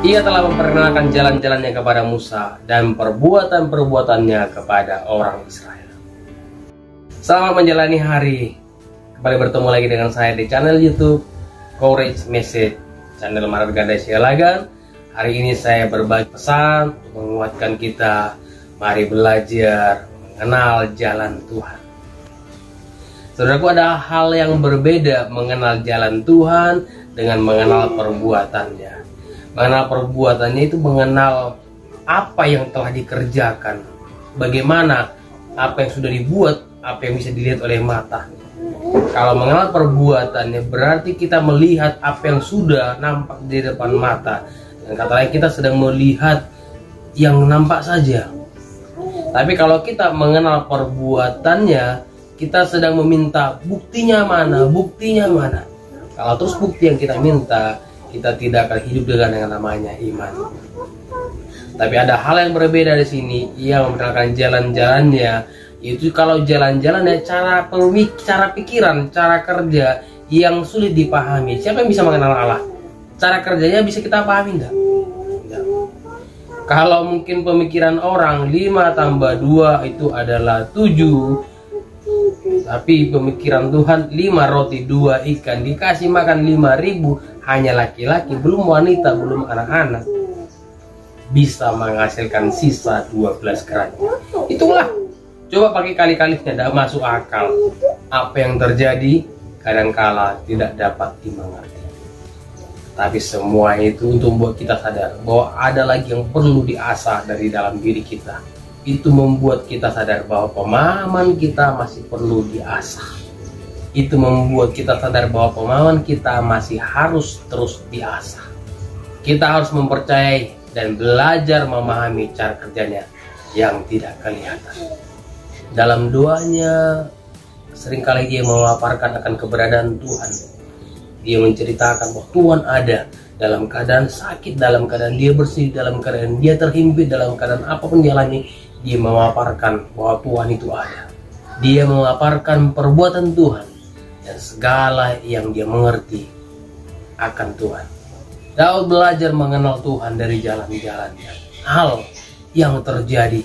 Ia telah memperkenalkan jalan-jalannya kepada Musa dan perbuatan-perbuatannya kepada orang Israel. Selamat menjalani hari. Kembali bertemu lagi dengan saya di channel YouTube Courage Message, channel Marganda Sialagan. Hari ini saya berbagi pesan untuk menguatkan kita. Mari belajar mengenal jalan Tuhan. Saudaraku, ada hal yang berbeda mengenal jalan Tuhan dengan mengenal perbuatannya. Mengenal perbuatannya itu mengenal apa yang telah dikerjakan, bagaimana apa yang sudah dibuat, apa yang bisa dilihat oleh mata. Kalau mengenal perbuatannya berarti kita melihat apa yang sudah nampak di depan mata, dan kata lain kita sedang melihat yang nampak saja. Tapi kalau kita mengenal perbuatannya, kita sedang meminta buktinya mana, buktinya mana. Kalau terus bukti yang kita minta, kita tidak akan hidup dengan yang namanya iman. Tapi ada hal yang berbeda di sini. Ia memperkenalkan jalan-jalannya. Itu kalau jalan-jalannya cara pikiran, cara kerja yang sulit dipahami. Siapa yang bisa mengenal Allah? Cara kerjanya bisa kita pahami enggak? Enggak. Kalau mungkin pemikiran orang 5 tambah 2 itu adalah 7. Tapi pemikiran Tuhan 5 roti 2 ikan dikasih makan 5.000, hanya laki-laki, belum wanita, belum anak-anak, bisa menghasilkan sisa 12 keranjang. Itulah, coba pakai kali-kalinya, tidak masuk akal. Apa yang terjadi kadangkala tidak dapat dimengerti. Tapi semua itu untuk membuat kita sadar bahwa ada lagi yang perlu diasah dari dalam diri kita. Itu membuat kita sadar bahwa pemahaman kita masih perlu diasah. Itu membuat kita sadar bahwa pemahaman kita masih harus terus diasah. Kita harus mempercayai dan belajar memahami cara kerjanya yang tidak kelihatan. Dalam doanya, seringkali dia memaparkan akan keberadaan Tuhan. Dia menceritakan bahwa Tuhan ada dalam keadaan sakit, dalam keadaan dia bersih, dalam keadaan dia terhimpit, dalam keadaan apapun dia alami. Dia memaparkan bahwa Tuhan itu ada. Dia memaparkan perbuatan Tuhan dan segala yang dia mengerti akan Tuhan. Daud belajar mengenal Tuhan dari jalan-jalannya. Hal yang terjadi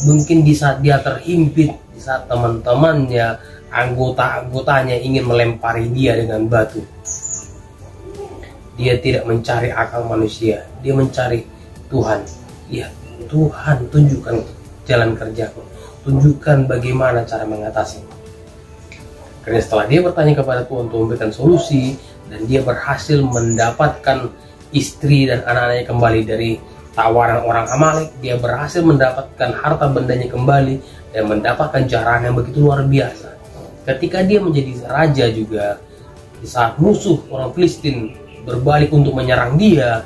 mungkin di saat dia terhimpit, di saat teman-temannya, anggota-anggotanya ingin melempari dia dengan batu. Dia tidak mencari akal manusia, dia mencari Tuhan. Ya, Tuhan tunjukkan jalan kerjaku, tunjukkan bagaimana cara mengatasi. Karena setelah dia bertanya kepada Tuhan untuk memberikan solusi, dan dia berhasil mendapatkan istri dan anak-anaknya kembali dari tawaran orang Amalek, dia berhasil mendapatkan harta bendanya kembali dan mendapatkan jarahan yang begitu luar biasa. Ketika dia menjadi raja juga, di saat musuh orang Filistin berbalik untuk menyerang dia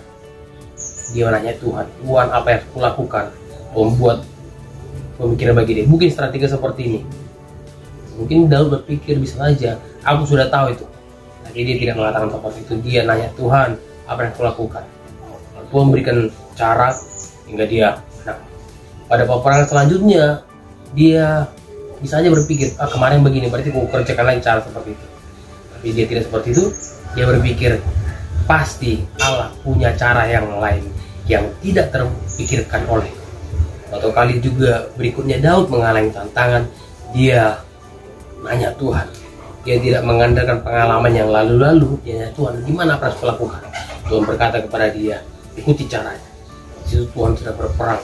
menanya Tuhan, Tuhan apa yang aku lakukan? Membuat pemikiran bagi dia, mungkin strategi seperti ini. Mungkin Daud berpikir bisa saja aku sudah tahu itu, tapi dia tidak mengatakan seperti itu. Dia nanya Tuhan, apa yang aku lakukan? Tuhan memberikan cara hingga dia menang. Pada peperangan selanjutnya dia bisa saja berpikir, kemarin begini, berarti aku kerjakan lagi cara seperti itu. Tapi dia tidak seperti itu. Dia berpikir pasti Allah punya cara yang lain yang tidak terpikirkan oleh. Atau kali juga berikutnya Daud mengalami tantangan, dia nanya Tuhan. Dia tidak mengandalkan pengalaman yang lalu-lalu. Dia nanya Tuhan, gimana apa yang harus lakukan? Tuhan berkata kepada dia, ikuti caranya. Situ Tuhan sudah berperang.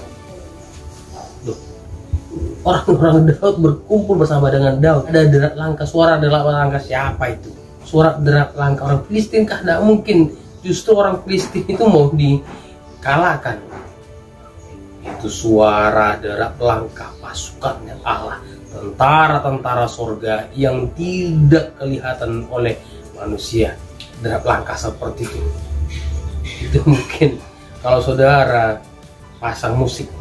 Orang-orang Daud berkumpul bersama dengan Daud. Ada derak langkah, suara derak langkah siapa itu? Suara derak langkah orang Filistin kah? Tidak mungkin. Justru orang Filistin itu mau dikalahkan. Itu suara derak langkah pasukannya Allah, tentara-tentara surga yang tidak kelihatan oleh manusia. Derak langkah seperti itu mungkin kalau saudara pasang musik,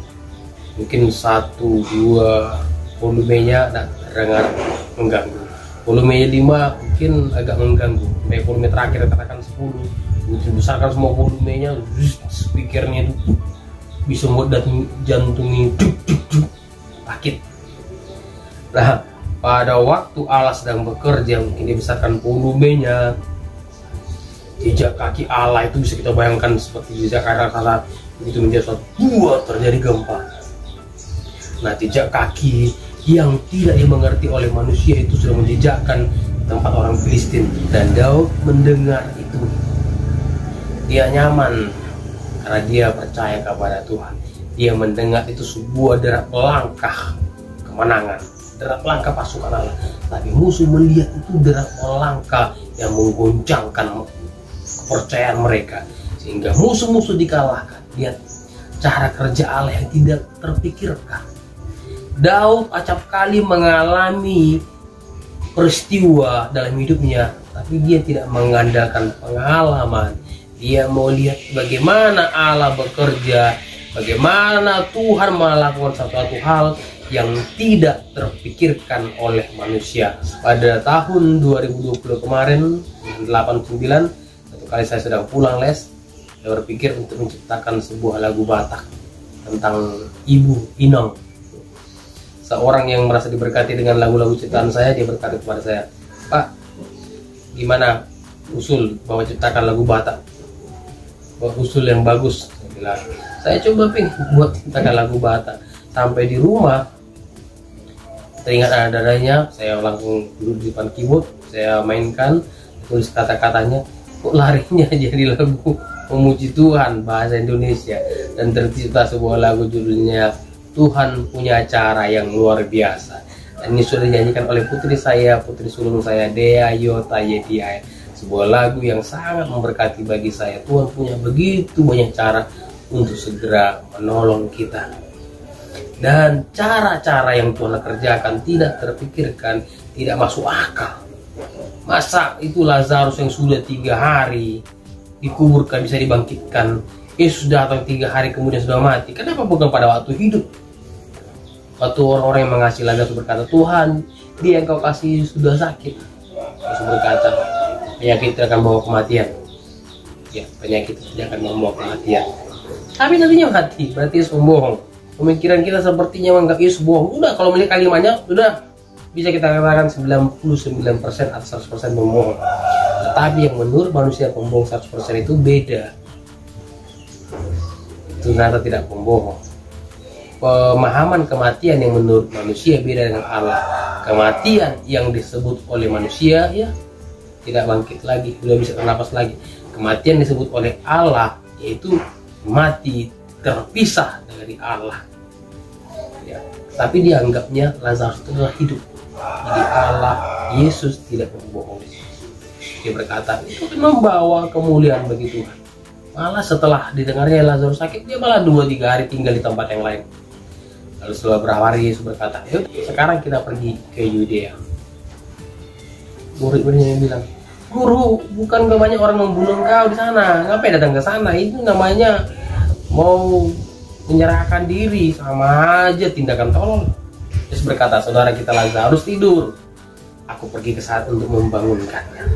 mungkin 1-2 volumenya dengar mengganggu, volumenya 5 mungkin agak mengganggu, sampai volume terakhir katakan 10, dibesarkan semua volumenya, speakernya itu bisa membuat jantungnya sakit. Nah, pada waktu Allah sedang bekerja, mungkin dibesarkan volumenya, jejak kaki Allah itu bisa kita bayangkan seperti jejak kaki saat itu menjadi suatu buah terjadi gempa. Nah, jejak kaki yang tidak dimengerti oleh manusia itu sudah menjejakkan tempat orang Filistin, dan Daud mendengar itu. Dia nyaman karena dia percaya kepada Tuhan. Dia mendengar itu sebuah derak langkah kemenangan, derak langkah pasukan Allah. Tapi musuh melihat itu derak langkah yang menggoncangkan kepercayaan mereka, sehingga musuh-musuh dikalahkan. Lihat cara kerja Allah yang tidak terpikirkan. Daud acap kali mengalami peristiwa dalam hidupnya, tapi dia tidak mengandalkan pengalaman. Dia mau lihat bagaimana Allah bekerja, bagaimana Tuhan melakukan satu hal yang tidak terpikirkan oleh manusia. Pada tahun 2020 kemarin, 89, satu kali saya sedang pulang les, saya berpikir untuk menciptakan sebuah lagu Batak tentang Ibu Inong. Seorang yang merasa diberkati dengan lagu-lagu ciptaan saya, dia berkata kepada saya, "Pak, gimana usul bahwa ciptakan lagu Batak? Bahwa usul yang bagus." Saya bilang, "Saya coba buat ciptakan lagu Batak." Sampai di rumah, teringat ada dadanya, saya langsung duduk di depan keyboard, saya mainkan, tulis kata-katanya, kok larinya jadi lagu memuji Tuhan bahasa Indonesia, dan tercipta sebuah lagu judulnya Tuhan Punya Cara Yang Luar Biasa. Dan ini sudah dinyanyikan oleh putri saya, putri sulung saya, Dea Yota Yediai. Sebuah lagu yang sangat memberkati bagi saya. Tuhan punya begitu banyak cara untuk segera menolong kita. Dan cara-cara yang Tuhan kerjakan tidak terpikirkan, tidak masuk akal. Masa itu Lazarus yang sudah 3 hari dikuburkan bisa dibangkitkan? Yesus datang 3 hari kemudian sudah mati. Kenapa bukan pada waktu hidup? Waktu orang-orang yang mengasihi Lazarus berkata, "Tuhan, dia yang kau kasih sudah sakit." Yesus berkata, "Penyakit tidak akan membawa kematian." Ya, penyakit tidak akan membawa kematian. Tapi nantinya mati, berarti Yesus membohong. Pemikiran kita sepertinya menganggap Yesus bohong. Udah, kalau melihat kalimatnya, sudah bisa kita katakan 99% atau 100% membohong. Tetapi yang menurut manusia pembohong 100% itu beda. Itu ternyata tidak pembohong. Pemahaman kematian yang menurut manusia beda dengan Allah. Kematian yang disebut oleh manusia, ya, tidak bangkit lagi, tidak bisa bernapas lagi. Kematian disebut oleh Allah yaitu mati terpisah dari Allah. Ya, tapi dianggapnya Lazarus itu adalah hidup. Jadi Allah, Yesus tidak membohong. Dia berkata, itu membawa kemuliaan bagi Tuhan. Malah setelah didengarnya Lazarus sakit, dia malah 2-3 hari tinggal di tempat yang lain. Lalu setelah beberapa hari Yesus berkata, "Yuk, sekarang kita pergi ke Yudea." Murid-muridnya bilang, "Guru, bukan gak banyak orang membunuh engkau di sana? Ngapain datang ke sana? Itu namanya mau menyerahkan diri, sama aja tindakan tolol." Yesus berkata, "Saudara kita Lazarus tidur. Aku pergi ke sana untuk membangunkannya."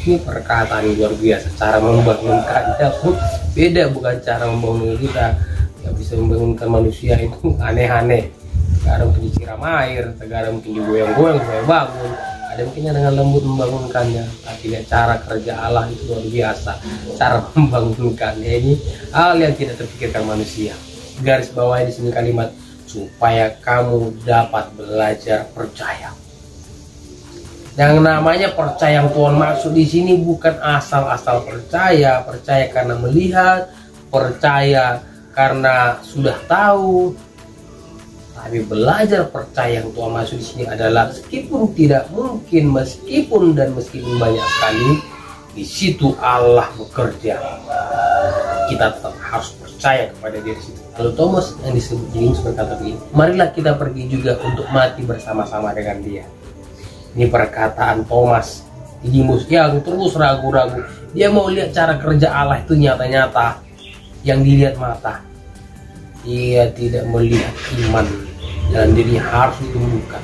Ini perkataan yang luar biasa. Cara membangunkannya pun beda, bukan cara membangun kita. Yang bisa membangunkan manusia itu aneh-aneh. Sekarang mungkin disiram air, sekarang mungkin digoyang-goyang supaya bangun. Ada mungkinnya dengan lembut membangunkannya. Tapi lihat cara kerja Allah itu luar biasa. Cara membangunkannya ini hal yang tidak terpikirkan manusia. Garis bawah di sini kalimat, supaya kamu dapat belajar percaya. Yang namanya percaya yang Tuhan maksud di sini bukan asal-asal percaya, percaya karena melihat, percaya karena sudah tahu. Tapi belajar percaya yang Tuhan maksud di sini adalah meskipun tidak mungkin, meskipun banyak sekali di situ Allah bekerja, kita tetap harus percaya kepada Dia di situ. Lalu Thomas yang disebut Didimus berkata begini, "Marilah kita pergi juga untuk mati bersama-sama dengan Dia." Ini perkataan Thomas Didimus yang terus ragu-ragu. Dia mau lihat cara kerja Allah itu nyata-nyata, yang dilihat mata. Dia tidak melihat iman dalam dirinya harus ditumbuhkan.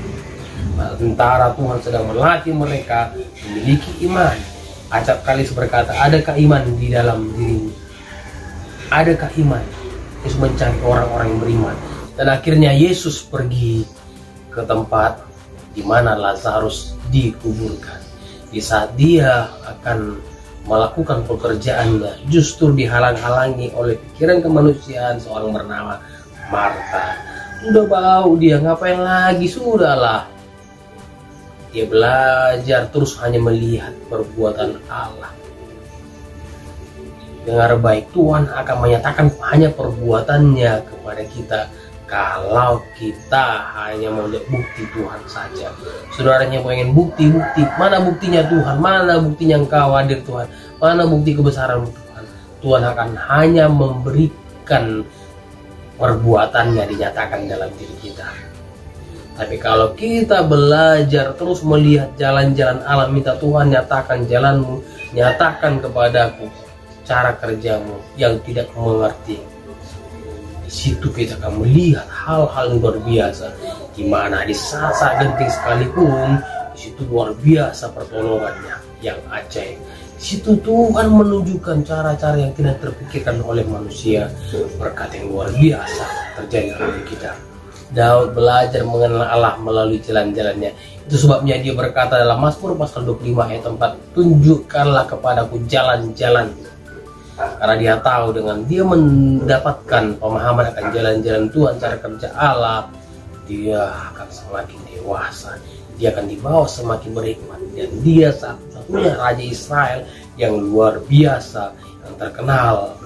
Sementara Tuhan sedang melatih mereka memiliki iman. Acap kali berkata, adakah iman di dalam dirimu? Adakah iman? Yesus mencari orang-orang yang beriman. Dan akhirnya Yesus pergi ke tempat di mana Lazarus dikuburkan. Di saat dia akan melakukan pekerjaannya justru dihalang-halangi oleh pikiran kemanusiaan seorang bernama Marta. Udah bau dia, ngapain lagi, sudahlah. Dia belajar terus hanya melihat perbuatan Allah. Dengar baik, Tuhan akan menyatakan hanya perbuatannya kepada kita kalau kita hanya melihat bukti Tuhan saja. Saudaranya pengen bukti-bukti, mana buktinya Tuhan, mana buktinya Engkau hadir Tuhan, mana bukti kebesaran Tuhan. Tuhan akan hanya memberikan perbuatannya dinyatakan dalam diri kita. Tapi kalau kita belajar terus melihat jalan-jalan Allah, minta Tuhan nyatakan jalanmu, nyatakan kepadaku cara kerjamu yang tidak mengerti. Di situ kita akan melihat hal-hal yang luar biasa, di mana di saat-saat genting sekalipun, di situ luar biasa pertolongannya yang ajaib. Di situ Tuhan menunjukkan cara-cara yang tidak terpikirkan oleh manusia, berkat yang luar biasa terjadi dalam kita. Daud belajar mengenal Allah melalui jalan-jalannya. Itu sebabnya dia berkata dalam Mazmur pasal 25 ayat 4, tunjukkanlah kepadaku jalan-jalan. Karena dia tahu dengan dia mendapatkan pemahaman akan jalan-jalan Tuhan, cara kerja Allah, dia akan semakin dewasa, dia akan dibawa semakin berhikmat, dan dia satu-satunya Raja Israel yang luar biasa, yang terkenal,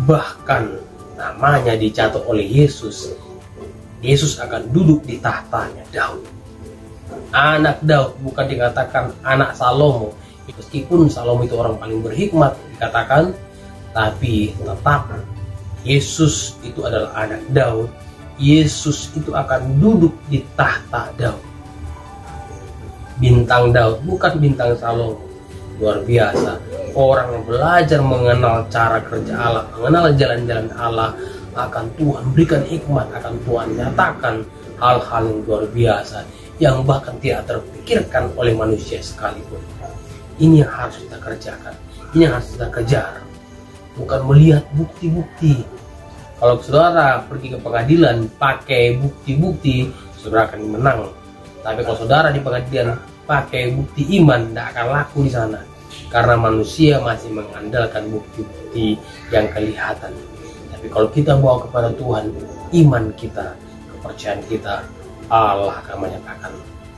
bahkan namanya dicatat oleh Yesus. Yesus akan duduk di tahtanya Daud. Anak Daud, bukan dikatakan anak Salomo. Meskipun Salomo itu orang paling berhikmat dikatakan, tapi tetap Yesus itu adalah anak Daud. Yesus itu akan duduk di tahta Daud. Bintang Daud, bukan bintang Salomo. Luar biasa. Orang yang belajar mengenal cara kerja Allah, mengenal jalan-jalan Allah, akan Tuhan berikan hikmat, akan Tuhan nyatakan hal-hal yang luar biasa yang bahkan tidak terpikirkan oleh manusia sekalipun. Ini yang harus kita kerjakan, ini yang harus kita kejar, bukan melihat bukti-bukti. Kalau saudara pergi ke pengadilan pakai bukti-bukti, saudara akan menang. Tapi kalau saudara di pengadilan pakai bukti iman, tidak akan laku di sana, karena manusia masih mengandalkan bukti-bukti yang kelihatan. Tapi kalau kita bawa kepada Tuhan iman kita, kepercayaan kita, Allah akan menyatakan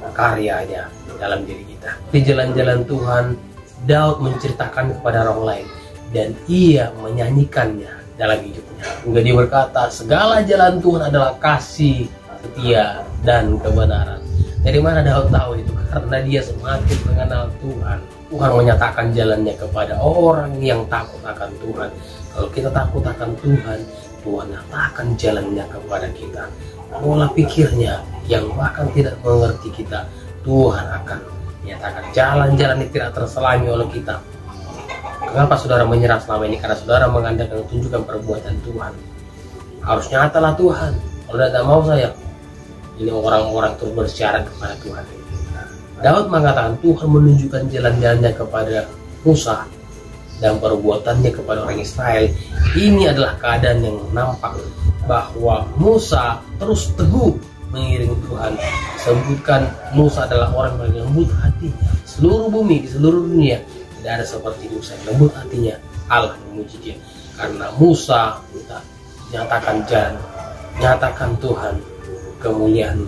karyanya dalam diri kita. Di jalan-jalan Tuhan, Daud menceritakan kepada orang lain dan ia menyanyikannya dalam hidupnya. Hingga dia berkata, segala jalan Tuhan adalah kasih, setia, dan kebenaran. Dari mana Daud tahu itu? Karena dia semakin mengenal Tuhan. Tuhan menyatakan jalannya kepada orang yang takut akan Tuhan. Kalau kita takut akan Tuhan, Tuhan nyatakan jalannya kepada kita. Pola pikirnya yang bahkan tidak mengerti kita, Tuhan akan menyatakan jalan-jalan yang tidak terselami oleh kita. Kenapa saudara menyerah selama ini? Karena saudara mengandalkan tunjukkan perbuatan Tuhan. Harus nyatalah Tuhan. Kalau tidak mau saya, ini orang-orang terus bersyarat kepada Tuhan. Daud mengatakan Tuhan menunjukkan jalan-jalannya kepada Musa dan perbuatannya kepada orang Israel. Ini adalah keadaan yang nampak bahwa Musa terus teguh mengiringi Tuhan. Sebutkan Musa adalah orang yang lembut hatinya. Seluruh bumi, di seluruh dunia tidak ada seperti Musa yang lembut hatinya. Allah memuji dia karena Musa nyatakan jalan, nyatakan Tuhan, kemuliaan.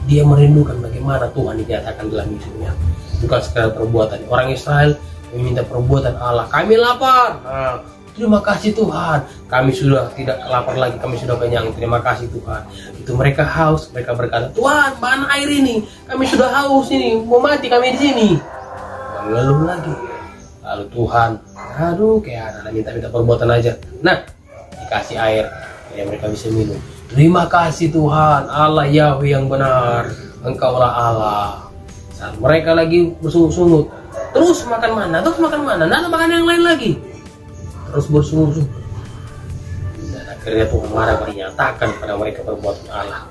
Dia merindukan bagaimana Tuhan dinyatakan dalam hidupnya, bukan sekadar perbuatan. Orang Israel meminta perbuatan Allah. Kami lapar, terima kasih Tuhan. Kami sudah tidak lapar lagi, kami sudah kenyang, terima kasih Tuhan. Itu mereka haus, mereka berkata, Tuhan mana air ini? Kami sudah haus ini, mau mati kami di sini. Mengeluh lagi. Lalu Tuhan, aduh kayak ada minta-minta perbuatan aja. Nah, dikasih air, ya mereka bisa minum. Terima kasih Tuhan, Allah Yahweh yang benar, Engkaulah Allah. Saat mereka lagi bersungut-sungut, terus makan mana, tidak ada makan yang lain lagi. Terus bersungut-sungut. Dan akhirnya Tuhan marah menyatakan pada mereka perbuatan Allah.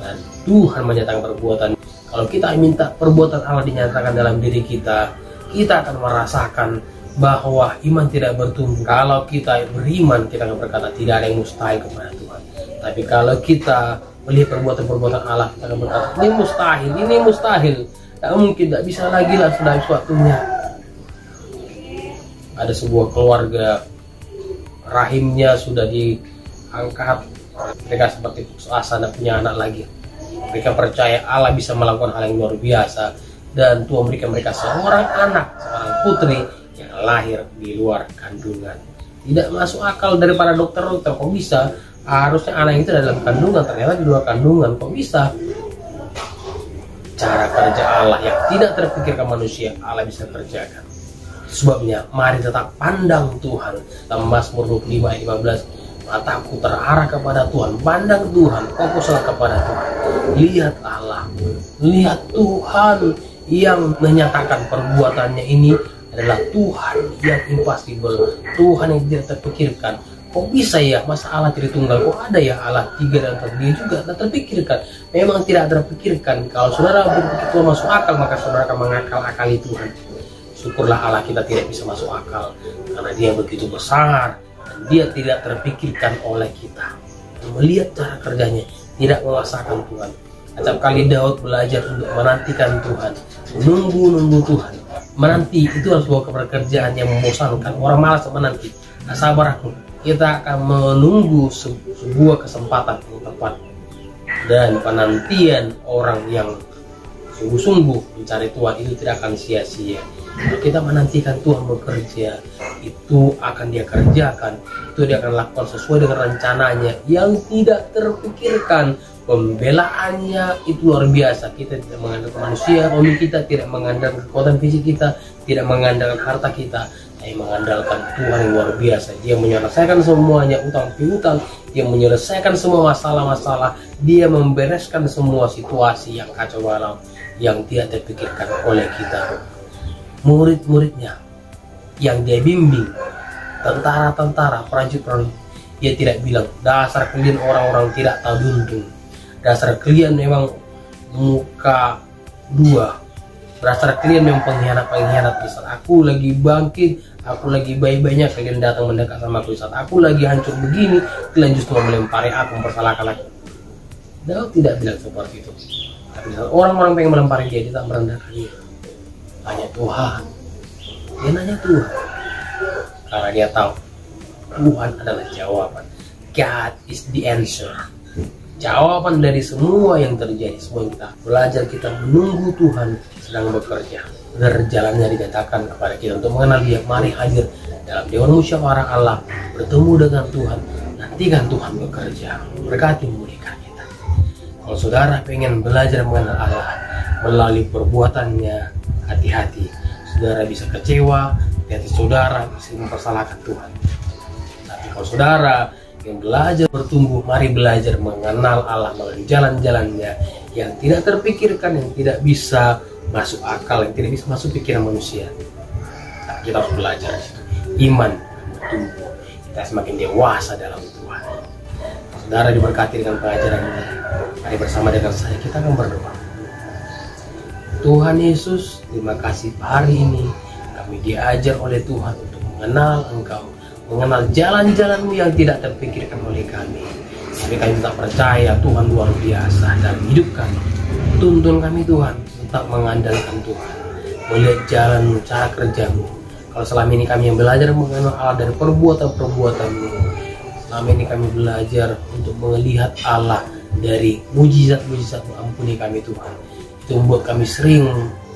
Dan Tuhan menyatakan perbuatan. Kalau kita minta perbuatan Allah dinyatakan dalam diri kita, kita akan merasakan bahwa iman tidak bertumbuh. Kalau kita beriman, kita akan berkata tidak ada yang mustahil kepada Tuhan. Tapi kalau kita melihat perbuatan-perbuatan Allah, kita akan berkata ini mustahil, tak mungkin, tak bisa lagi lah, sudah habis waktunya. ada sebuah keluarga rahimnya sudah diangkat, mereka seperti putus asa dan punya anak lagi. Mereka percaya Allah bisa melakukan hal yang luar biasa, dan Tuhan memberikan mereka seorang anak, seorang putri yang lahir di luar kandungan. Tidak masuk akal dari para dokter-dokter, kok bisa? Harusnya anak itu dalam kandungan, ternyata di luar kandungan, kok bisa? Cara kerja Allah yang tidak terpikirkan manusia, Allah bisa kerjakan. Sebabnya mari tetap pandang Tuhan. Dalam Mazmur 25 ayat 15, mataku terarah kepada Tuhan, pandang Tuhan, fokuslah kepada Tuhan. Lihat Allah, lihat Tuhan yang menyatakan perbuatannya ini adalah Tuhan yang impossible, Tuhan yang tidak terpikirkan. Kok bisa ya, masa Allah tidak tunggal? Kok ada ya Allah tiga dan terdiri juga? Tak terpikirkan. Memang tidak terpikirkan. Kalau saudara berpikir Tuhan masuk akal, maka saudara akan mengakal-akali Tuhan. Syukurlah Allah kita tidak bisa masuk akal, karena Dia begitu besar dan Dia tidak terpikirkan oleh kita. Melihat cara kerjanya, tidak memaksakan Tuhan. Setiap kali Daud belajar untuk menantikan Tuhan, menunggu Tuhan. Menanti itu adalah sebuah pekerjaan yang membosankan. Orang malas menanti. Nah, sabar aku. Kita akan menunggu sebuah kesempatan yang tepat. Dan penantian orang yang sungguh-sungguh mencari Tuhan itu tidak akan sia-sia. Kalau kita menantikan Tuhan bekerja, itu akan Dia kerjakan, itu Dia akan lakukan sesuai dengan rencananya yang tidak terpikirkan. Pembelaannya itu luar biasa. Kita tidak mengandalkan manusia, kita tidak mengandalkan kekuatan fisik kita, tidak mengandalkan harta kita, tapi mengandalkan Tuhan yang luar biasa. Dia menyelesaikan semuanya, utang piutang, Dia menyelesaikan semua masalah-masalah, Dia membereskan semua situasi yang kacau balau yang tidak terpikirkan oleh kita. Murid-muridnya yang Dia bimbing, tentara-tentara, prajurit-prajurit, Dia tidak bilang, dasar kalian orang-orang tidak tahu untung, dasar kalian memang muka dua, dasar kalian memang pengkhianat-pengkhianat. Di saat aku lagi bangkit, aku lagi baik-baiknya, kalian datang mendekat sama aku. Di saat aku lagi hancur begini, kalian justru melempari aku, mempersalahkan aku. Daud tidak bilang seperti itu. Tapi saat orang-orang pengen melempari dia tak merendahkan dia. Tanya Tuhan, dia nanya Tuhan, karena dia tahu Tuhan adalah jawaban. God is the answer. Jawaban dari semua yang terjadi. Semua kita belajar, kita menunggu Tuhan sedang bekerja. Agar jalannya dikatakan kepada kita untuk mengenal Dia. Mari hadir dalam Dewan Musyawarah Allah, bertemu dengan Tuhan, nantikan Tuhan bekerja, berkati memulihkan kita. Kalau saudara pengen belajar mengenal Allah melalui perbuatannya, hati-hati. Saudara bisa kecewa, hati saudara bisa mempersalahkan Tuhan. Tapi kalau saudara yang belajar bertumbuh, mari belajar mengenal Allah melalui jalan-jalannya yang tidak terpikirkan, yang tidak bisa masuk akal, yang tidak bisa masuk pikiran manusia. Tapi kita harus belajar iman bertumbuh, kita semakin dewasa dalam Tuhan. Saudara diberkati dengan pengajaran ini. Mari bersama dengan saya kita akan berdoa. Tuhan Yesus, terima kasih hari ini kami diajar oleh Tuhan untuk mengenal Engkau, mengenal jalan-jalan-Mu yang tidak terpikirkan oleh kami. Tapi kami tetap percaya Tuhan luar biasa dalam hidup kami. Tuntun kami Tuhan, tetap mengandalkan Tuhan, melihat jalan-Mu, cara kerja-Mu. Kalau selama ini kami yang belajar mengenal Allah dari perbuatan-perbuatan-Mu, selama ini kami belajar untuk melihat Allah dari mujizat-mujizat-Mu, ampuni kami Tuhan. Itu membuat kami sering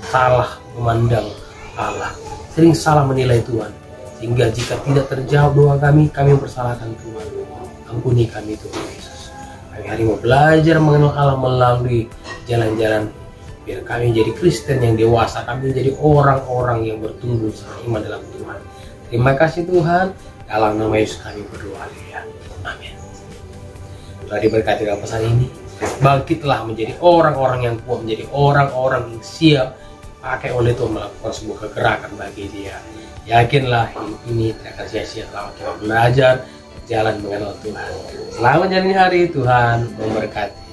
salah memandang Allah, sering salah menilai Tuhan, sehingga jika tidak terjawab doa kami mempersalahkan Tuhan. Ampuni kami Tuhan Yesus. Kami hari mau belajar mengenal Allah melalui jalan-jalan, biar kami jadi Kristen yang dewasa, kami menjadi orang-orang yang bertumbuh iman dalam Tuhan. Terima kasih Tuhan, dalam nama Yesus kami berdoa. Amin. Telah diberkati dalam pesan ini, bangkitlah menjadi orang-orang yang kuat, menjadi orang-orang yang siap pakai oleh Tuhan melakukan sebuah kegerakan bagi Dia. Yakinlah hidup ini tidak akan sia-sia selama kita belajar jalan mengenal Tuhan. Selamat menjalani hari, Tuhan memberkati.